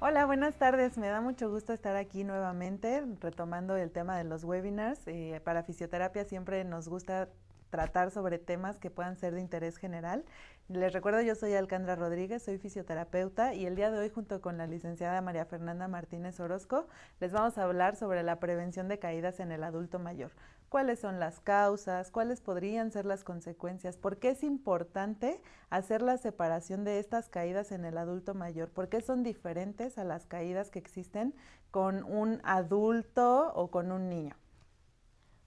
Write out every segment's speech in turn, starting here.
Hola, buenas tardes. Me da mucho gusto estar aquí nuevamente retomando el tema de los webinars. Para fisioterapia siempre nos gusta tratar sobre temas que puedan ser de interés general. Les recuerdo, yo soy Alcandra Rodríguez, soy fisioterapeuta y el día de hoy junto con la licenciada María Fernanda Martínez Orozco les vamos a hablar sobre la prevención de caídas en el adulto mayor. ¿Cuáles son las causas? ¿Cuáles podrían ser las consecuencias? ¿Por qué es importante hacer la separación de estas caídas en el adulto mayor? ¿Por qué son diferentes a las caídas que existen con un adulto o con un niño?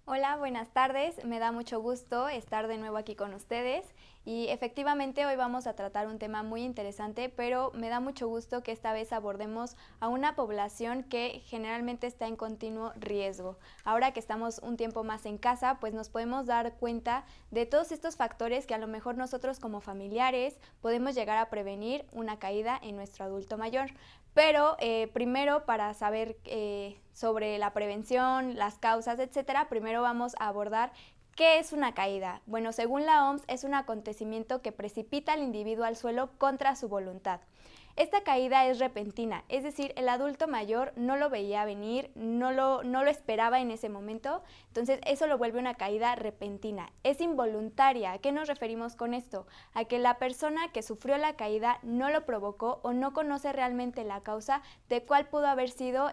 Hola, buenas tardes. Me da mucho gusto estar de nuevo aquí con ustedes y efectivamente hoy vamos a tratar un tema muy interesante, pero me da mucho gusto que esta vez abordemos a una población que generalmente está en continuo riesgo. Ahora que estamos un tiempo más en casa, pues nos podemos dar cuenta de todos estos factores que a lo mejor nosotros como familiares podemos llegar a prevenir una caída en nuestro adulto mayor. Pero primero, para saber sobre la prevención, las causas, etcétera, primero vamos a abordar qué es una caída. Bueno, según la OMS, es un acontecimiento que precipita al individuo al suelo contra su voluntad. Esta caída es repentina, es decir, el adulto mayor no lo veía venir, no lo esperaba en ese momento, entonces eso lo vuelve una caída repentina. Es involuntaria. ¿A qué nos referimos con esto? A que la persona que sufrió la caída no lo provocó o no conoce realmente la causa de cuál pudo haber sido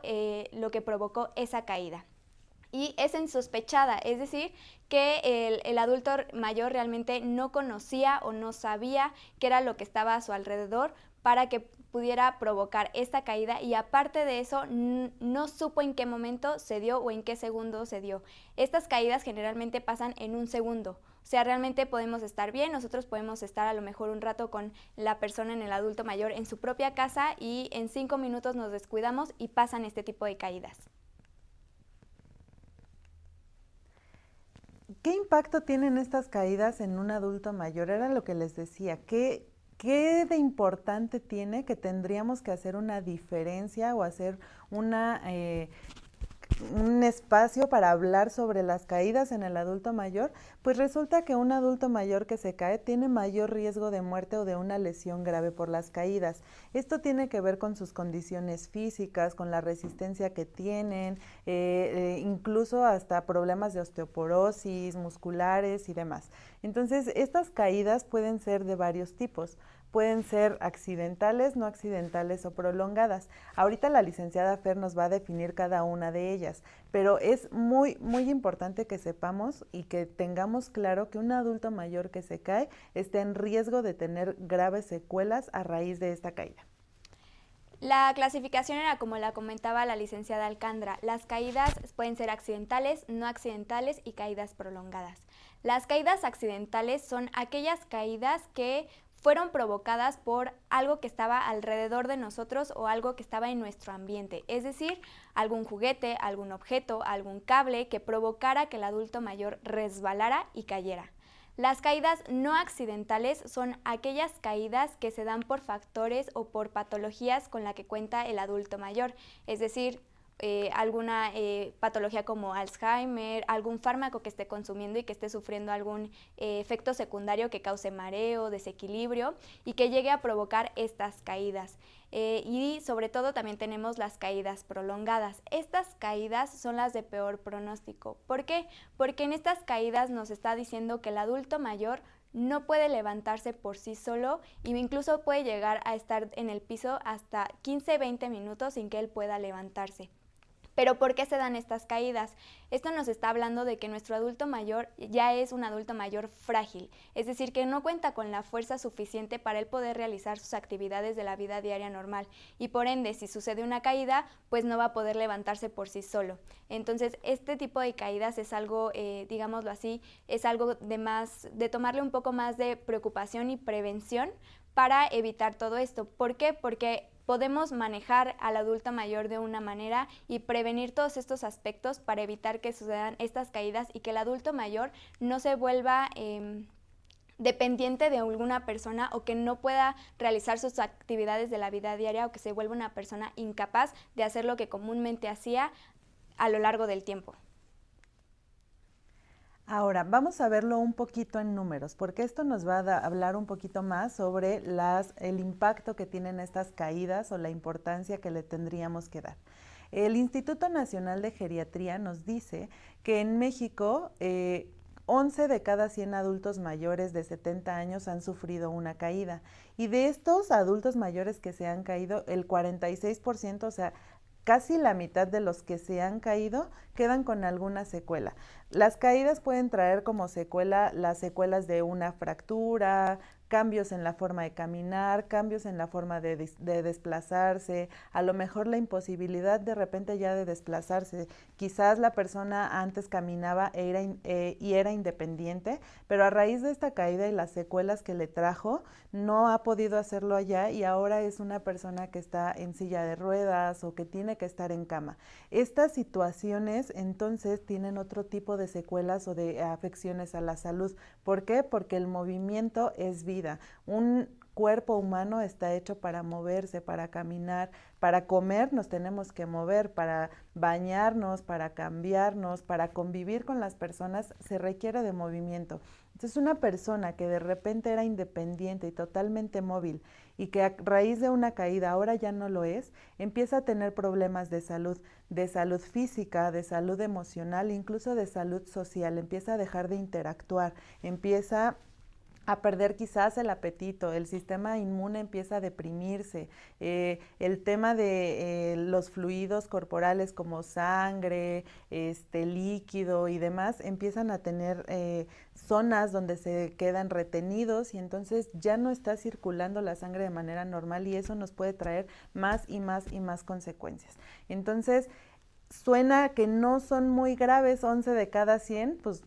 lo que provocó esa caída. Y es insospechada, es decir, que el adulto mayor realmente no conocía o no sabía qué era lo que estaba a su alrededor para que pudiera provocar esta caída, y aparte de eso no supo en qué momento se dio o en qué segundo se dio. Estas caídas generalmente pasan en un segundo. O sea, realmente podemos estar bien, nosotros podemos estar a lo mejor un rato con la persona, en el adulto mayor, en su propia casa, y en 5 minutos nos descuidamos y pasan este tipo de caídas. ¿Qué impacto tienen estas caídas en un adulto mayor? Era lo que les decía. ¿Qué de importante tiene que tendríamos que hacer una diferencia o hacer una un espacio para hablar sobre las caídas en el adulto mayor? Pues resulta que un adulto mayor que se cae tiene mayor riesgo de muerte o de una lesión grave por las caídas. Esto tiene que ver con sus condiciones físicas, con la resistencia que tienen, incluso hasta problemas de osteoporosis, musculares y demás. Entonces, estas caídas pueden ser de varios tipos. Pueden ser accidentales, no accidentales o prolongadas. Ahorita la licenciada Fer nos va a definir cada una de ellas, pero es muy importante que sepamos y que tengamos claro que un adulto mayor que se cae está en riesgo de tener graves secuelas a raíz de esta caída. La clasificación era como la comentaba la licenciada Alcandra. Las caídas pueden ser accidentales, no accidentales y caídas prolongadas. Las caídas accidentales son aquellas caídas que fueron provocadas por algo que estaba alrededor de nosotros o algo que estaba en nuestro ambiente, es decir, algún juguete, algún objeto, algún cable que provocara que el adulto mayor resbalara y cayera. Las caídas no accidentales son aquellas caídas que se dan por factores o por patologías con la que cuenta el adulto mayor, es decir, alguna patología como Alzheimer, algún fármaco que esté consumiendo y que esté sufriendo algún efecto secundario que cause mareo, desequilibrio y que llegue a provocar estas caídas. Y sobre todo también tenemos las caídas prolongadas. Estas caídas son las de peor pronóstico. ¿Por qué? Porque en estas caídas nos está diciendo que el adulto mayor no puede levantarse por sí solo e incluso puede llegar a estar en el piso hasta 15-20 minutos sin que él pueda levantarse. Pero ¿por qué se dan estas caídas? Esto nos está hablando de que nuestro adulto mayor ya es un adulto mayor frágil, es decir, que no cuenta con la fuerza suficiente para él poder realizar sus actividades de la vida diaria normal, y por ende, si sucede una caída, pues no va a poder levantarse por sí solo. Entonces, este tipo de caídas es algo, digámoslo así, es algo de tomarle un poco más de preocupación y prevención para evitar todo esto. ¿Por qué? Porque podemos manejar al adulto mayor de una manera y prevenir todos estos aspectos para evitar que sucedan estas caídas y que el adulto mayor no se vuelva dependiente de alguna persona o que no pueda realizar sus actividades de la vida diaria o que se vuelva una persona incapaz de hacer lo que comúnmente hacía a lo largo del tiempo. Ahora, vamos a verlo un poquito en números, porque esto nos va a hablar un poquito más sobre el impacto que tienen estas caídas o la importancia que le tendríamos que dar. El Instituto Nacional de Geriatría nos dice que en México 11 de cada 100 adultos mayores de 70 años han sufrido una caída. Y de estos adultos mayores que se han caído, el 46%, o sea, casi la mitad de los que se han caído quedan con alguna secuela. Las caídas pueden traer como secuela las secuelas de una fractura, cambios en la forma de caminar, cambios en la forma de desplazarse, a lo mejor la imposibilidad de repente ya de desplazarse. Quizás la persona antes caminaba y era independiente, pero a raíz de esta caída y las secuelas que le trajo, no ha podido hacerlo allá y ahora es una persona que está en silla de ruedas o que tiene que estar en cama. Estas situaciones entonces tienen otro tipo de secuelas o de afecciones a la salud. ¿Por qué? Porque el movimiento es vida. Un cuerpo humano está hecho para moverse, para caminar, para comer nos tenemos que mover, para bañarnos, para cambiarnos, para convivir con las personas se requiere de movimiento. Entonces una persona que de repente era independiente y totalmente móvil y que a raíz de una caída ahora ya no lo es, empieza a tener problemas de salud física, de salud emocional, incluso de salud social, empieza a dejar de interactuar, empieza a perder quizás el apetito, el sistema inmune empieza a deprimirse, el tema de los fluidos corporales como sangre, líquido y demás empiezan a tener zonas donde se quedan retenidos y entonces ya no está circulando la sangre de manera normal y eso nos puede traer más y más y más consecuencias. Entonces, suena que no son muy graves, 11 de cada 100, pues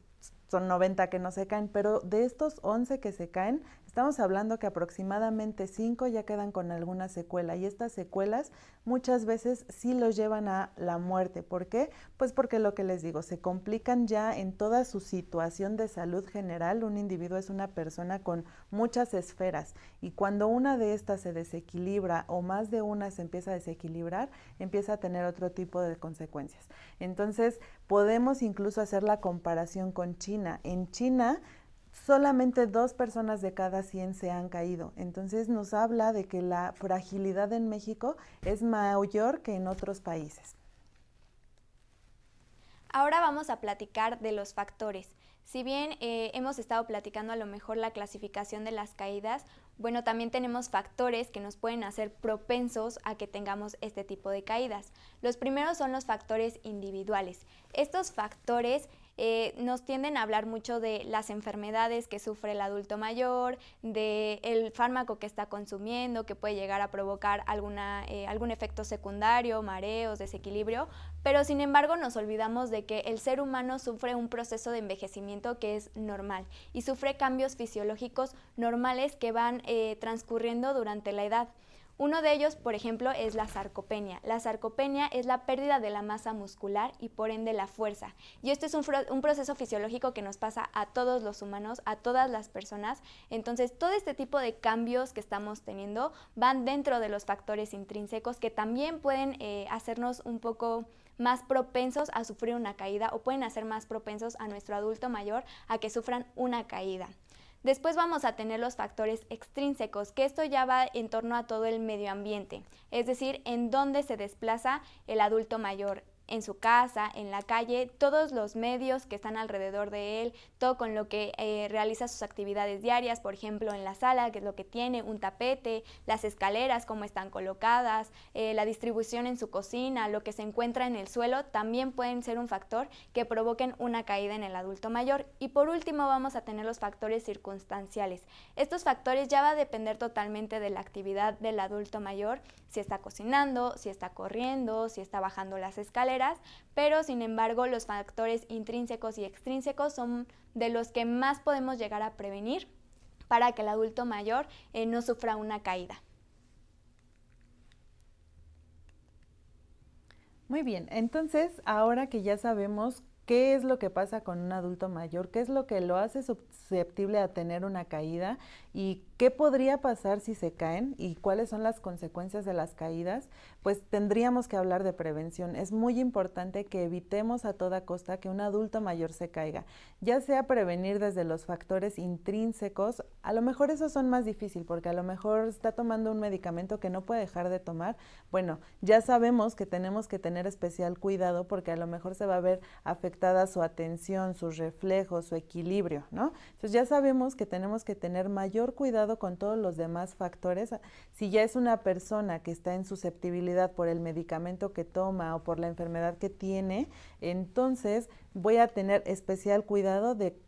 son 90 que no se caen, pero de estos 11 que se caen, estamos hablando que aproximadamente 5 ya quedan con alguna secuela y estas secuelas muchas veces sí los llevan a la muerte. ¿Por qué? Pues porque lo que les digo, se complican ya en toda su situación de salud general. Un individuo es una persona con muchas esferas y cuando una de estas se desequilibra o más de una se empieza a desequilibrar, empieza a tener otro tipo de consecuencias. Entonces, podemos incluso hacer la comparación con China. En China, solamente 2 personas de cada 100 se han caído. Entonces nos habla de que la fragilidad en México es mayor que en otros países. Ahora vamos a platicar de los factores. Si bien hemos estado platicando a lo mejor la clasificación de las caídas, bueno, también tenemos factores que nos pueden hacer propensos a que tengamos este tipo de caídas. Los primeros son los factores individuales. Estos factores nos tienden a hablar mucho de las enfermedades que sufre el adulto mayor, del fármaco que está consumiendo, que puede llegar a provocar algún efecto secundario, mareos, desequilibrio, pero sin embargo nos olvidamos de que el ser humano sufre un proceso de envejecimiento que es normal y sufre cambios fisiológicos normales que van transcurriendo durante la edad. Uno de ellos, por ejemplo, es la sarcopenia. La sarcopenia es la pérdida de la masa muscular y por ende la fuerza. Y esto es un proceso fisiológico que nos pasa a todos los humanos, a todas las personas. Entonces, todo este tipo de cambios que estamos teniendo van dentro de los factores intrínsecos que también pueden hacernos un poco más propensos a sufrir una caída o pueden hacer más propensos a nuestro adulto mayor a que sufran una caída. Después vamos a tener los factores extrínsecos, que esto ya va en torno a todo el medio ambiente, es decir, en dónde se desplaza el adulto mayor, en su casa, en la calle, todos los medios que están alrededor de él, todo con lo que realiza sus actividades diarias, por ejemplo, en la sala, que es lo que tiene, un tapete, las escaleras, cómo están colocadas, la distribución en su cocina, lo que se encuentra en el suelo, también pueden ser un factor que provoquen una caída en el adulto mayor. Y por último vamos a tener los factores circunstanciales. Estos factores ya va a depender totalmente de la actividad del adulto mayor, si está cocinando, si está corriendo, si está bajando las escaleras, pero sin embargo los factores intrínsecos y extrínsecos son de los que más podemos llegar a prevenir para que el adulto mayor no sufra una caída. Muy bien, entonces ahora que ya sabemos qué es lo que pasa con un adulto mayor, qué es lo que lo hace susceptible a tener una caída y qué podría pasar si se caen y cuáles son las consecuencias de las caídas, pues tendríamos que hablar de prevención. Es muy importante que evitemos a toda costa que un adulto mayor se caiga, ya sea prevenir desde los factores intrínsecos, a lo mejor esos son más difíciles porque a lo mejor está tomando un medicamento que no puede dejar de tomar. Bueno, ya sabemos que tenemos que tener especial cuidado porque a lo mejor se va a ver afectada su atención, sus reflejos, su equilibrio, ¿no? Entonces ya sabemos que tenemos que tener mayor cuidado con todos los demás factores. Si ya es una persona que está en susceptibilidad por el medicamento que toma o por la enfermedad que tiene, entonces voy a tener especial cuidado de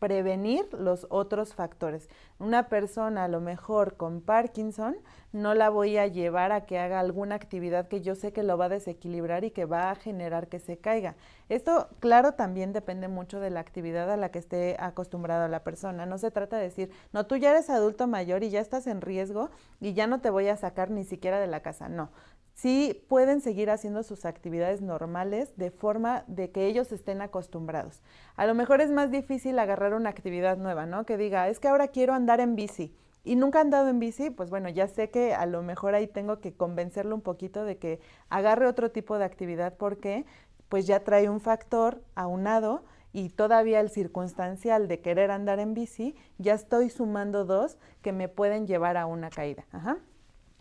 prevenir los otros factores. Una persona a lo mejor con Parkinson no la voy a llevar a que haga alguna actividad que yo sé que lo va a desequilibrar y que va a generar que se caiga. Esto, claro, también depende mucho de la actividad a la que esté acostumbrada la persona. No se trata de decir, no, tú ya eres adulto mayor y ya estás en riesgo y ya no te voy a sacar ni siquiera de la casa. No. Sí pueden seguir haciendo sus actividades normales de forma de que ellos estén acostumbrados. A lo mejor es más difícil agarrar una actividad nueva, ¿no? Que diga, es que ahora quiero andar en bici y nunca han andado en bici, pues bueno, ya sé que a lo mejor ahí tengo que convencerlo un poquito de que agarre otro tipo de actividad porque pues ya trae un factor aunado y todavía el circunstancial de querer andar en bici, ya estoy sumando dos que me pueden llevar a una caída. Ajá.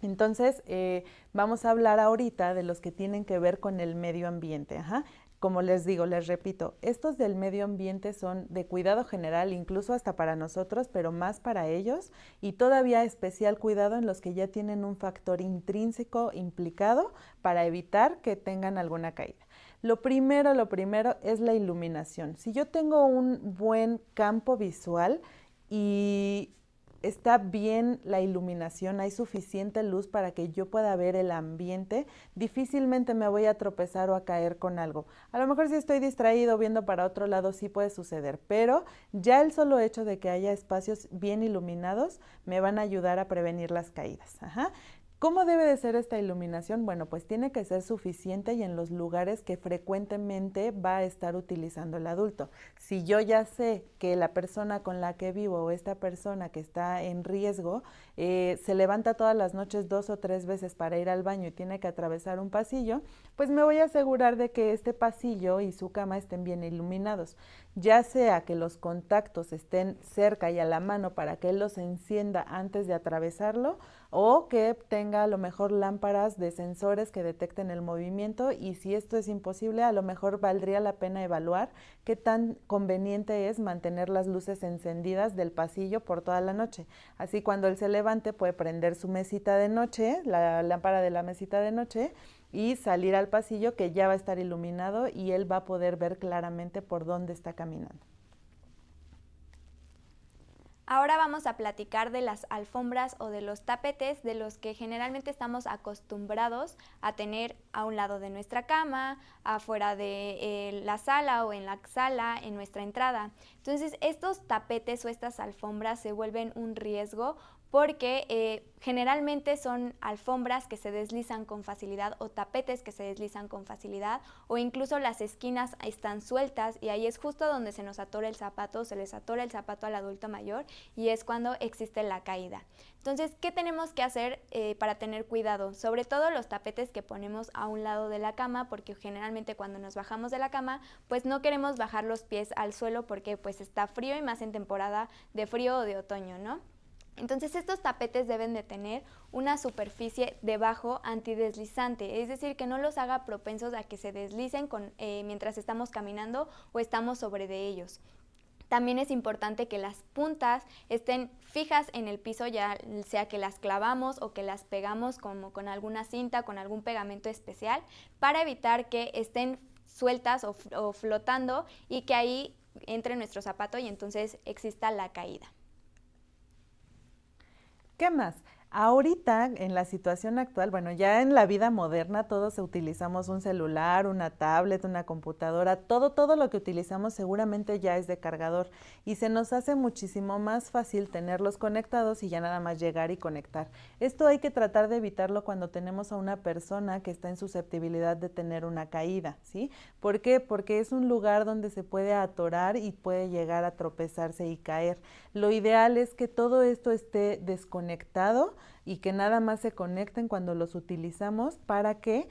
Entonces, vamos a hablar ahorita de los que tienen que ver con el medio ambiente. Ajá. Como les digo, les repito, estos del medio ambiente son de cuidado general, incluso hasta para nosotros, pero más para ellos, y todavía especial cuidado en los que ya tienen un factor intrínseco implicado para evitar que tengan alguna caída. Lo primero es la iluminación. Si yo tengo un buen campo visual y está bien la iluminación, hay suficiente luz para que yo pueda ver el ambiente, difícilmente me voy a tropezar o a caer con algo. A lo mejor si estoy distraído viendo para otro lado sí puede suceder, pero ya el solo hecho de que haya espacios bien iluminados me van a ayudar a prevenir las caídas. Ajá. ¿Cómo debe de ser esta iluminación? Bueno, pues tiene que ser suficiente y en los lugares que frecuentemente va a estar utilizando el adulto. Si yo ya sé que la persona con la que vivo o esta persona que está en riesgo se levanta todas las noches 2 o 3 veces para ir al baño y tiene que atravesar un pasillo, pues me voy a asegurar de que este pasillo y su cama estén bien iluminados. Ya sea que los contactos estén cerca y a la mano para que él los encienda antes de atravesarlo, o que tenga a lo mejor lámparas de sensores que detecten el movimiento, y si esto es imposible, a lo mejor valdría la pena evaluar qué tan conveniente es mantener las luces encendidas del pasillo por toda la noche. Así cuando él se levante puede prender su mesita de noche, la lámpara de la mesita de noche, y salir al pasillo que ya va a estar iluminado y él va a poder ver claramente por dónde está caminando. Ahora vamos a platicar de las alfombras o de los tapetes de los que generalmente estamos acostumbrados a tener a un lado de nuestra cama, afuera de la sala o en la sala, en nuestra entrada. Entonces, estos tapetes o estas alfombras se vuelven un riesgo porque generalmente son alfombras que se deslizan con facilidad o tapetes que se deslizan con facilidad, o incluso las esquinas están sueltas y ahí es justo donde se nos atora el zapato, se les atora el zapato al adulto mayor y es cuando existe la caída. Entonces, ¿qué tenemos que hacer para tener cuidado? Sobre todo los tapetes que ponemos a un lado de la cama, porque generalmente cuando nos bajamos de la cama, pues no queremos bajar los pies al suelo porque pues está frío y más en temporada de frío o de otoño, ¿no? Entonces estos tapetes deben de tener una superficie debajo antideslizante, es decir, que no los haga propensos a que se deslicen mientras estamos caminando o estamos sobre de ellos. También es importante que las puntas estén fijas en el piso, ya sea que las clavamos o que las pegamos como con alguna cinta, con algún pegamento especial, para evitar que estén sueltas o flotando y que ahí entre nuestro zapato y entonces exista la caída. ¿Qué más? Ahorita, en la situación actual, bueno, ya en la vida moderna todos utilizamos un celular, una tablet, una computadora, todo lo que utilizamos seguramente ya es de cargador y se nos hace muchísimo más fácil tenerlos conectados y ya nada más llegar y conectar. Esto hay que tratar de evitarlo cuando tenemos a una persona que está en susceptibilidad de tener una caída, ¿sí? ¿Por qué? Porque es un lugar donde se puede atorar y puede llegar a tropezarse y caer. Lo ideal es que todo esto esté desconectado y que nada más se conecten cuando los utilizamos para que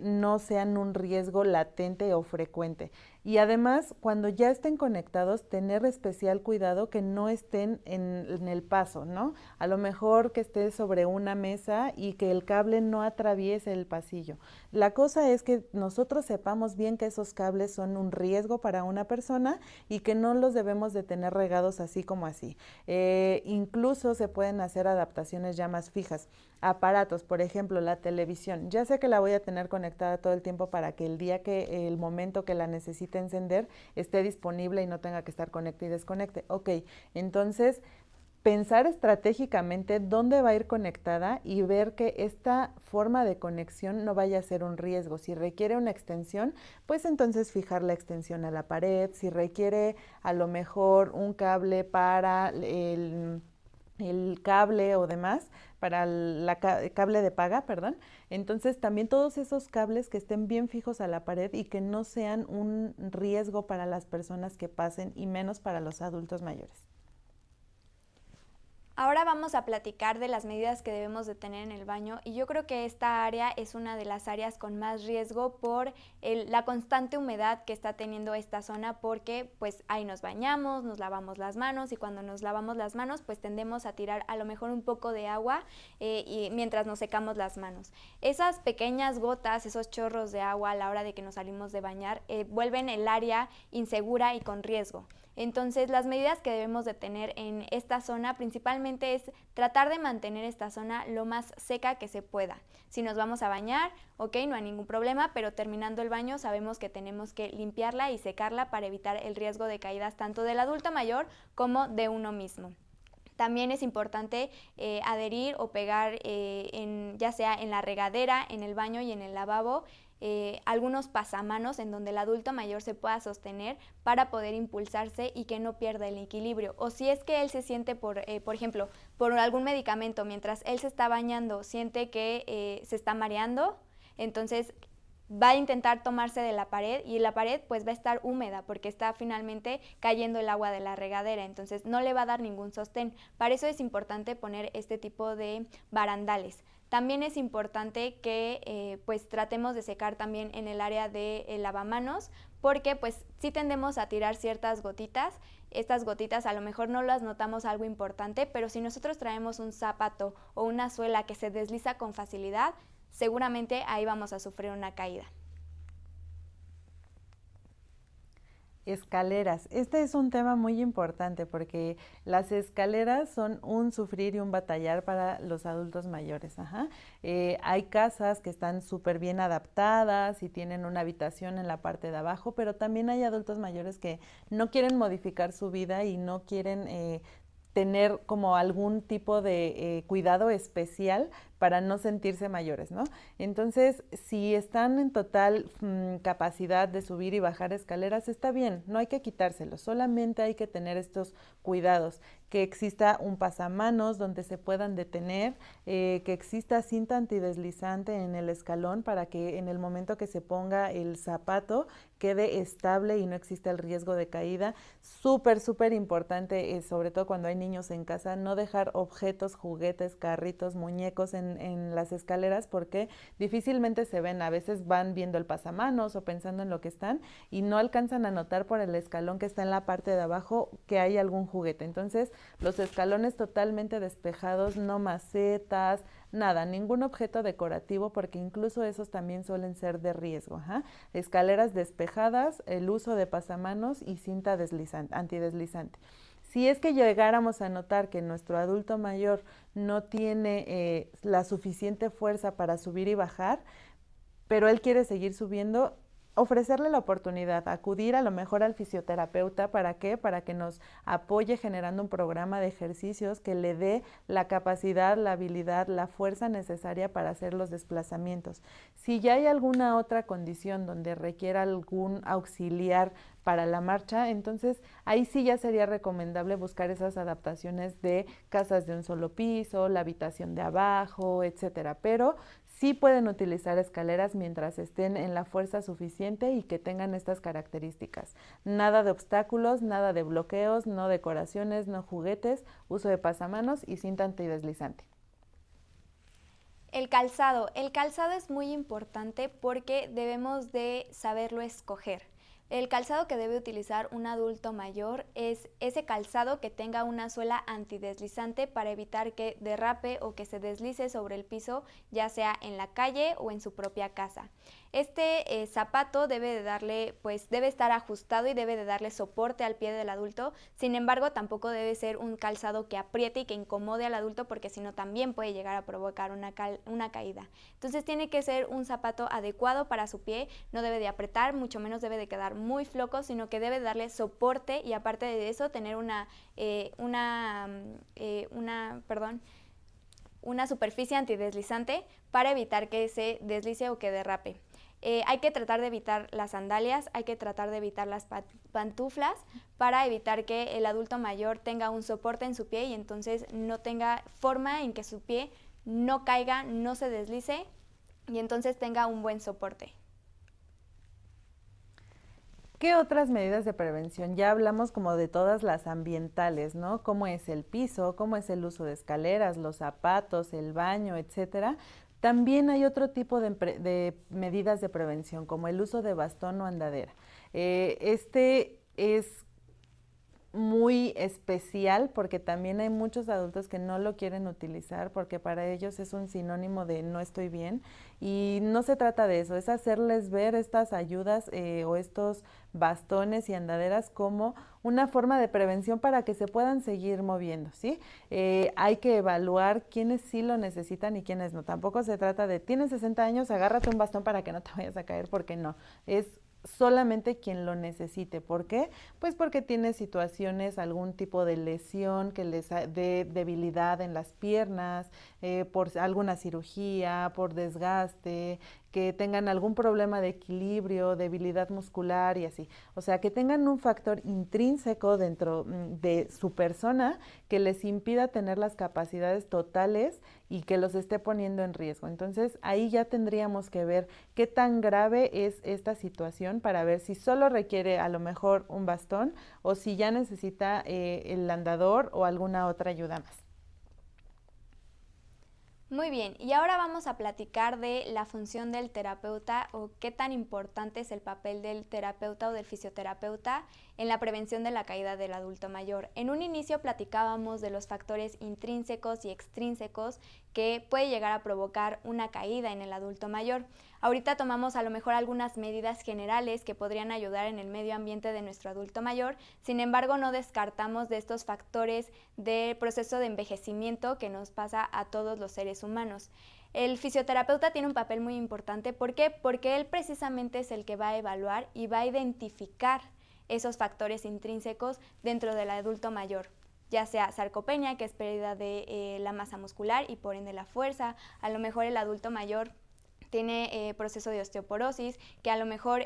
no sean un riesgo latente o frecuente. Y además, cuando ya estén conectados, tener especial cuidado que no estén en el paso, ¿no? A lo mejor que esté sobre una mesa y que el cable no atraviese el pasillo. La cosa es que nosotros sepamos bien que esos cables son un riesgo para una persona y que no los debemos de tener regados así como así. Incluso se pueden hacer adaptaciones ya más fijas. Aparatos, por ejemplo, la televisión. Ya sé que la voy a tener conectada todo el tiempo para que el momento que la necesite encender esté disponible y no tenga que estar conecte y desconecte. Ok, entonces pensar estratégicamente dónde va a ir conectada y ver que esta forma de conexión no vaya a ser un riesgo. Si requiere una extensión, pues entonces fijar la extensión a la pared. Si requiere a lo mejor un cable para el cable o demás, para cable de paga, perdón. Entonces también todos esos cables que estén bien fijos a la pared y que no sean un riesgo para las personas que pasen y menos para los adultos mayores. Ahora vamos a platicar de las medidas que debemos de tener en el baño y yo creo que esta área es una de las áreas con más riesgo por la constante humedad que está teniendo esta zona porque pues ahí nos bañamos, nos lavamos las manos y cuando nos lavamos las manos pues tendemos a tirar a lo mejor un poco de agua y mientras nos secamos las manos. Esas pequeñas gotas, esos chorros de agua a la hora de que nos salimos de bañar vuelven el área insegura y con riesgo. Entonces, las medidas que debemos de tener en esta zona principalmente es tratar de mantener esta zona lo más seca que se pueda. Si nos vamos a bañar, ok, no hay ningún problema, pero terminando el baño sabemos que tenemos que limpiarla y secarla para evitar el riesgo de caídas tanto del adulto mayor como de uno mismo. También es importante adherir o pegar ya sea en la regadera, en el baño y en el lavabo, algunos pasamanos en donde el adulto mayor se pueda sostener para poder impulsarse y que no pierda el equilibrio. O si es que él se siente, por ejemplo, por algún medicamento, mientras él se está bañando, siente que se está mareando, entonces va a intentar tomarse de la pared y la pared pues va a estar húmeda porque está finalmente cayendo el agua de la regadera, entonces no le va a dar ningún sostén. Para eso es importante poner este tipo de barandales. También es importante que pues tratemos de secar también en el área de lavamanos porque pues sí tendemos a tirar ciertas gotitas. Estas gotitas a lo mejor no las notamos algo importante, pero si nosotros traemos un zapato o una suela que se desliza con facilidad, seguramente ahí vamos a sufrir una caída. Escaleras. Este es un tema muy importante porque las escaleras son un sufrir y un batallar para los adultos mayores. Ajá. Hay casas que están súper bien adaptadas y tienen una habitación en la parte de abajo, pero también hay adultos mayores que no quieren modificar su vida y no quieren tener como algún tipo de cuidado especial para no sentirse mayores, ¿no? Entonces, si están en total capacidad de subir y bajar escaleras, está bien, no hay que quitárselos, solamente hay que tener estos cuidados, que exista un pasamanos donde se puedan detener, que exista cinta antideslizante en el escalón para que en el momento que se ponga el zapato quede estable y no exista el riesgo de caída. Súper, súper importante, sobre todo cuando hay niños en casa, no dejar objetos, juguetes, carritos, muñecos en las escaleras porque difícilmente se ven, a veces van viendo el pasamanos o pensando en lo que están y no alcanzan a notar por el escalón que está en la parte de abajo que hay algún juguete. Entonces, los escalones totalmente despejados, no macetas, nada, ningún objeto decorativo porque incluso esos también suelen ser de riesgo. Ajá. Escaleras despejadas, el uso de pasamanos y cinta antideslizante. Si es que llegáramos a notar que nuestro adulto mayor no tiene la suficiente fuerza para subir y bajar, pero él quiere seguir subiendo, ofrecerle la oportunidad, acudir a lo mejor al fisioterapeuta. ¿Para qué? Para que nos apoye generando un programa de ejercicios que le dé la capacidad, la habilidad, la fuerza necesaria para hacer los desplazamientos. Si ya hay alguna otra condición donde requiera algún auxiliar para la marcha, entonces ahí sí ya sería recomendable buscar esas adaptaciones de casas de un solo piso, la habitación de abajo, etcétera. Pero sí pueden utilizar escaleras mientras estén en la fuerza suficiente y que tengan estas características. Nada de obstáculos, nada de bloqueos, no decoraciones, no juguetes, uso de pasamanos y cinta antideslizante. El calzado. El calzado es muy importante porque debemos de saberlo escoger. El calzado que debe utilizar un adulto mayor es ese calzado que tenga una suela antideslizante para evitar que derrape o que se deslice sobre el piso, ya sea en la calle o en su propia casa. Este zapato debe estar ajustado y debe de darle soporte al pie del adulto. Sin embargo, tampoco debe ser un calzado que apriete y que incomode al adulto, porque si no también puede llegar a provocar una caída. Entonces tiene que ser un zapato adecuado para su pie, no debe de apretar, mucho menos debe de quedar muy flojo, sino que debe darle soporte y aparte de eso tener una superficie antideslizante para evitar que se deslice o que derrape. Hay que tratar de evitar las sandalias, hay que tratar de evitar las pantuflas para evitar que el adulto mayor tenga un soporte en su pie y entonces no tenga forma en que su pie no caiga, no se deslice y entonces tenga un buen soporte. ¿Qué otras medidas de prevención? Ya hablamos como de todas las ambientales, ¿no? Cómo es el piso, cómo es el uso de escaleras, los zapatos, el baño, etcétera. También hay otro tipo de medidas de prevención, como el uso de bastón o andadera. Este es muy especial porque también hay muchos adultos que no lo quieren utilizar porque para ellos es un sinónimo de no estoy bien, y no se trata de eso, es hacerles ver estas ayudas o estos bastones y andaderas como una forma de prevención para que se puedan seguir moviendo, ¿sí? Hay que evaluar quiénes sí lo necesitan y quiénes no. Tampoco se trata de tienes 60 años, agárrate un bastón para que no te vayas a caer, porque no, es solamente quien lo necesite. ¿Por qué? Pues porque tiene situaciones, algún tipo de lesión que les dé debilidad en las piernas, por alguna cirugía, por desgaste, que tengan algún problema de equilibrio, debilidad muscular y así. O sea, que tengan un factor intrínseco dentro de su persona que les impida tener las capacidades totales y que los esté poniendo en riesgo. Entonces, ahí ya tendríamos que ver qué tan grave es esta situación para ver si solo requiere a lo mejor un bastón o si ya necesita el andador o alguna otra ayuda más. Muy bien, y ahora vamos a platicar de la función del terapeuta o qué tan importante es el papel del terapeuta o del fisioterapeuta en la prevención de la caída del adulto mayor. En un inicio platicábamos de los factores intrínsecos y extrínsecos que puede llegar a provocar una caída en el adulto mayor. Ahorita tomamos a lo mejor algunas medidas generales que podrían ayudar en el medio ambiente de nuestro adulto mayor, sin embargo no descartamos de estos factores del proceso de envejecimiento que nos pasa a todos los seres humanos. El fisioterapeuta tiene un papel muy importante. ¿Por qué? Porque él precisamente es el que va a evaluar y va a identificar esos factores intrínsecos dentro del adulto mayor, ya sea sarcopenia, que es pérdida de la masa muscular y por ende la fuerza. A lo mejor el adulto mayor tiene proceso de osteoporosis, que a lo mejor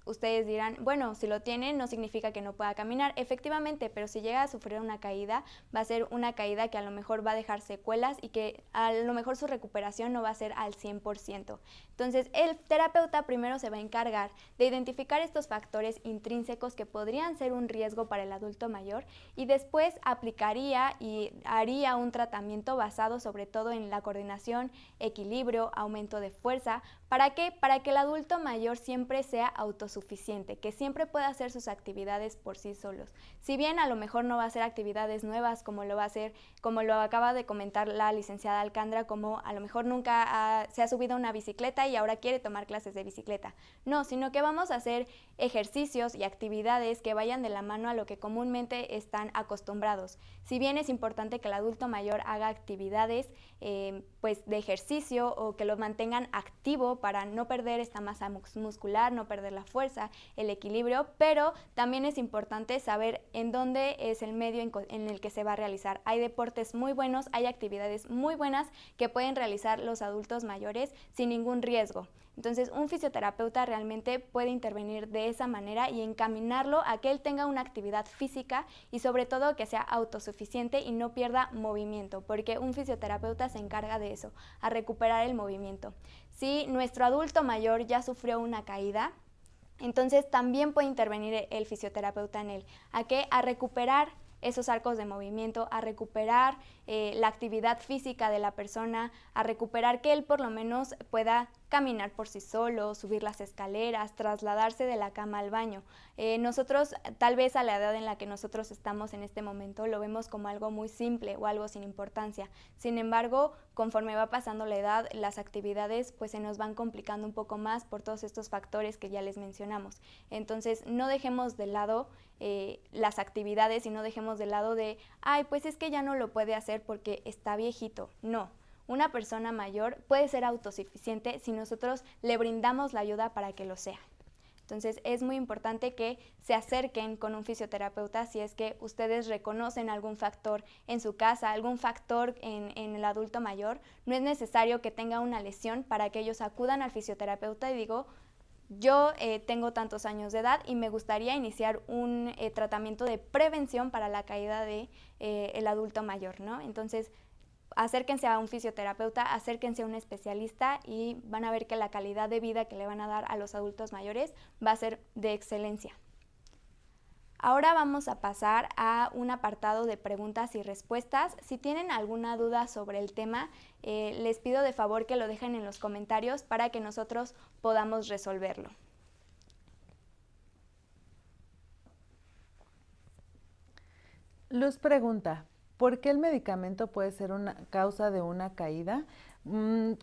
ustedes dirán, bueno, si lo tiene no significa que no pueda caminar. Efectivamente, pero si llega a sufrir una caída, va a ser una caída que a lo mejor va a dejar secuelas y que a lo mejor su recuperación no va a ser al 100%. Entonces, el terapeuta primero se va a encargar de identificar estos factores intrínsecos que podrían ser un riesgo para el adulto mayor y después aplicaría y haría un tratamiento basado sobre todo en la coordinación, equilibrio, aumento de fuerza. ¿Para qué? Para que el adulto mayor siempre sea autosuficiente autosuficiente, que siempre puede hacer sus actividades por sí solos. Si bien a lo mejor no va a hacer actividades nuevas como lo va a hacer, como lo acaba de comentar la licenciada Alcandra, como a lo mejor nunca se ha subido a una bicicleta y ahora quiere tomar clases de bicicleta. No, sino que vamos a hacer ejercicios y actividades que vayan de la mano a lo que comúnmente están acostumbrados. Si bien es importante que el adulto mayor haga actividades pues de ejercicio o que lo mantengan activo para no perder esta masa muscular, no perder la fuerza, el equilibrio, pero también es importante saber en dónde es el medio en el que se va a realizar. Hay deportes muy buenos, hay actividades muy buenas que pueden realizar los adultos mayores sin ningún riesgo. Entonces, un fisioterapeuta realmente puede intervenir de esa manera y encaminarlo a que él tenga una actividad física y sobre todo que sea autosuficiente y no pierda movimiento, porque un fisioterapeuta se encarga de eso, a recuperar el movimiento. Si nuestro adulto mayor ya sufrió una caída, entonces también puede intervenir el fisioterapeuta en él, a recuperar esos arcos de movimiento, a recuperar la actividad física de la persona, a recuperar que él por lo menos pueda caminar por sí solo, subir las escaleras, trasladarse de la cama al baño. Nosotros, tal vez a la edad en la que nosotros estamos en este momento, lo vemos como algo muy simple o algo sin importancia. Sin embargo, conforme va pasando la edad, las actividades pues se nos van complicando un poco más por todos estos factores que ya les mencionamos. Entonces, no dejemos de lado las actividades y no dejemos de lado de, ay, pues es que ya no lo puede hacer porque está viejito. No. Una persona mayor puede ser autosuficiente si nosotros le brindamos la ayuda para que lo sea. Entonces es muy importante que se acerquen con un fisioterapeuta si es que ustedes reconocen algún factor en su casa, algún factor en el adulto mayor. No es necesario que tenga una lesión para que ellos acudan al fisioterapeuta y digo, yo tengo tantos años de edad y me gustaría iniciar un tratamiento de prevención para la caída de el adulto mayor, ¿no? Entonces, acérquense a un fisioterapeuta, acérquense a un especialista y van a ver que la calidad de vida que le van a dar a los adultos mayores va a ser de excelencia. Ahora vamos a pasar a un apartado de preguntas y respuestas. Si tienen alguna duda sobre el tema, les pido de favor que lo dejen en los comentarios para que nosotros podamos resolverlo. Luz pregunta, ¿por qué el medicamento puede ser una causa de una caída?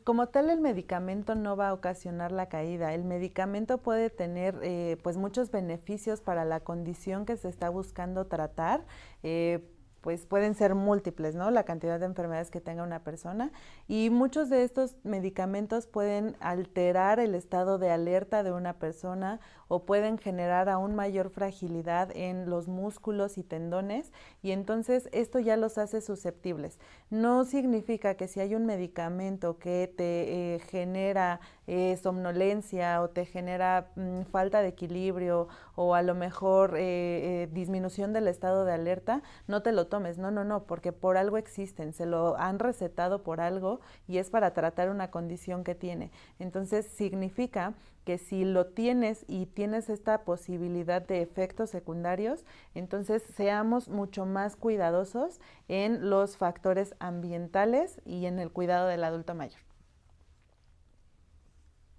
Como tal, el medicamento no va a ocasionar la caída. El medicamento puede tener pues muchos beneficios para la condición que se está buscando tratar. Pues pueden ser múltiples, ¿no? La cantidad de enfermedades que tenga una persona, y muchos de estos medicamentos pueden alterar el estado de alerta de una persona o pueden generar aún mayor fragilidad en los músculos y tendones, y entonces esto ya los hace susceptibles. No significa que si hay un medicamento que te genera somnolencia o te genera falta de equilibrio o a lo mejor disminución del estado de alerta, no te lo tomes. No, porque por algo existen, se lo han recetado por algo y es para tratar una condición que tiene. Entonces significa que si lo tienes y tienes esta posibilidad de efectos secundarios, entonces seamos mucho más cuidadosos en los factores ambientales y en el cuidado del adulto mayor.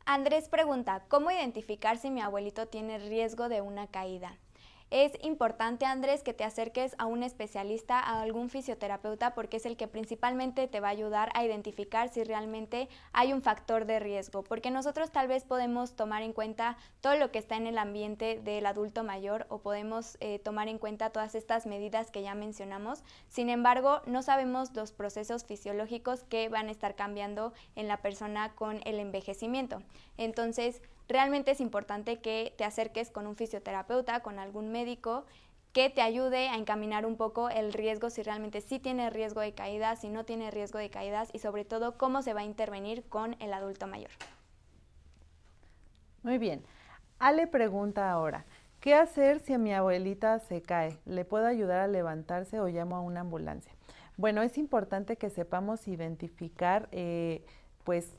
Andrés pregunta, ¿cómo identificar si mi abuelito tiene riesgo de una caída? Es importante, Andrés, que te acerques a un especialista, a algún fisioterapeuta, porque es el que principalmente te va a ayudar a identificar si realmente hay un factor de riesgo, porque nosotros tal vez podemos tomar en cuenta todo lo que está en el ambiente del adulto mayor o podemos tomar en cuenta todas estas medidas que ya mencionamos. Sin embargo, no sabemos los procesos fisiológicos que van a estar cambiando en la persona con el envejecimiento. Entonces, realmente es importante que te acerques con un fisioterapeuta, con algún médico, que te ayude a encaminar un poco el riesgo, si realmente sí tiene riesgo de caídas, si no tiene riesgo de caídas y sobre todo cómo se va a intervenir con el adulto mayor. Muy bien. Ale pregunta ahora, ¿qué hacer si a mi abuelita se cae? ¿Le puedo ayudar a levantarse o llamo a una ambulancia? Bueno, es importante que sepamos identificar pues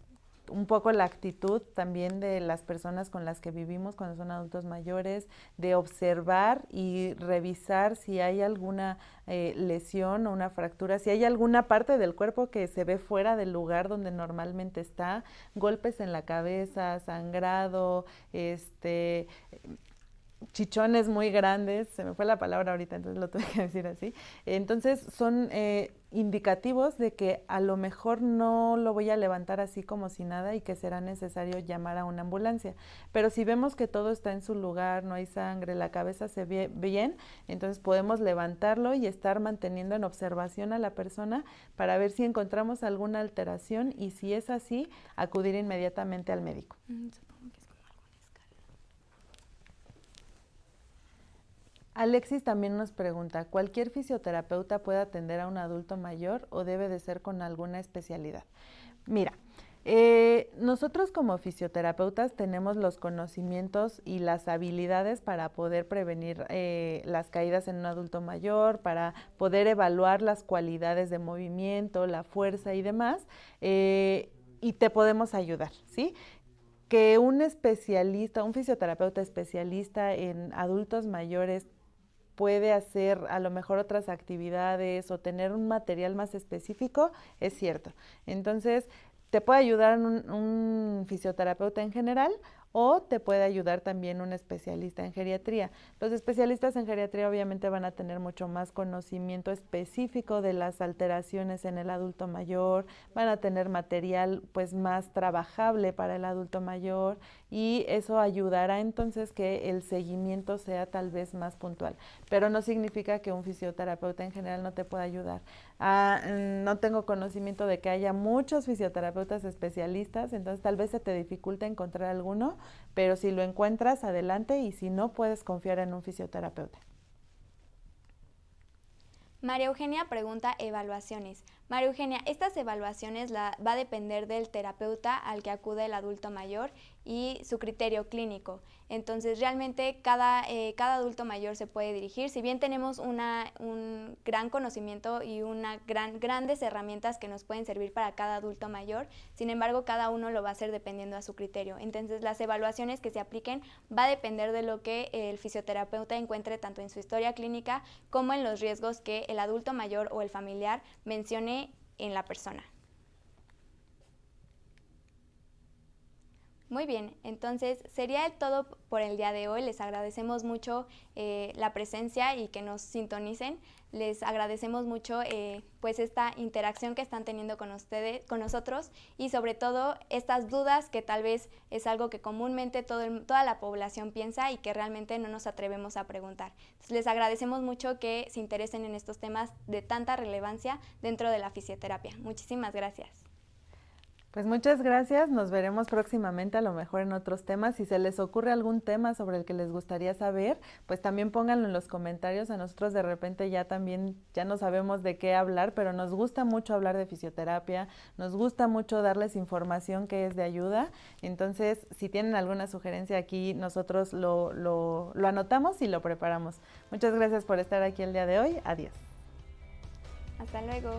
un poco la actitud también de las personas con las que vivimos cuando son adultos mayores, de observar y revisar si hay alguna lesión o una fractura, si hay alguna parte del cuerpo que se ve fuera del lugar donde normalmente está, golpes en la cabeza, sangrado, chichones muy grandes, se me fue la palabra ahorita, entonces lo tuve que decir así. Entonces son indicativos de que a lo mejor no lo voy a levantar así como si nada y que será necesario llamar a una ambulancia. Pero si vemos que todo está en su lugar, no hay sangre, la cabeza se ve bien, entonces podemos levantarlo y estar manteniendo en observación a la persona para ver si encontramos alguna alteración y si es así, acudir inmediatamente al médico. Alexis también nos pregunta, ¿cualquier fisioterapeuta puede atender a un adulto mayor o debe de ser con alguna especialidad? Mira, nosotros como fisioterapeutas tenemos los conocimientos y las habilidades para poder prevenir las caídas en un adulto mayor, para poder evaluar las cualidades de movimiento, la fuerza y demás, y te podemos ayudar, ¿sí? Que un especialista, un fisioterapeuta especialista en adultos mayores puede hacer a lo mejor otras actividades o tener un material más específico, es cierto. Entonces, te puede ayudar un fisioterapeuta en general o te puede ayudar también un especialista en geriatría. Los especialistas en geriatría obviamente van a tener mucho más conocimiento específico de las alteraciones en el adulto mayor, van a tener material pues más trabajable para el adulto mayor y eso ayudará entonces que el seguimiento sea tal vez más puntual. Pero no significa que un fisioterapeuta en general no te pueda ayudar. No tengo conocimiento de que haya muchos fisioterapeutas especialistas, entonces tal vez se te dificulte encontrar alguno, pero si lo encuentras, adelante, y si no, puedes confiar en un fisioterapeuta. María Eugenia pregunta evaluaciones. María Eugenia, estas evaluaciones va a depender del terapeuta al que acude el adulto mayor y su criterio clínico. Entonces, realmente cada adulto mayor se puede dirigir. Si bien tenemos un gran conocimiento y grandes herramientas que nos pueden servir para cada adulto mayor, sin embargo, cada uno lo va a hacer dependiendo a su criterio. Entonces, las evaluaciones que se apliquen va a depender de lo que el fisioterapeuta encuentre tanto en su historia clínica como en los riesgos que el adulto mayor o el familiar mencione en la persona. Muy bien, entonces sería todo por el día de hoy. Les agradecemos mucho la presencia y que nos sintonicen. Les agradecemos mucho pues esta interacción que están teniendo con ustedes, con nosotros, y sobre todo estas dudas que tal vez es algo que comúnmente toda la población piensa y que realmente no nos atrevemos a preguntar. Entonces, les agradecemos mucho que se interesen en estos temas de tanta relevancia dentro de la fisioterapia. Muchísimas gracias. Pues muchas gracias, nos veremos próximamente a lo mejor en otros temas. Si se les ocurre algún tema sobre el que les gustaría saber, pues también pónganlo en los comentarios. A nosotros de repente ya no sabemos de qué hablar, pero nos gusta mucho hablar de fisioterapia, nos gusta mucho darles información que es de ayuda. Entonces, si tienen alguna sugerencia aquí, nosotros lo anotamos y lo preparamos. Muchas gracias por estar aquí el día de hoy. Adiós. Hasta luego.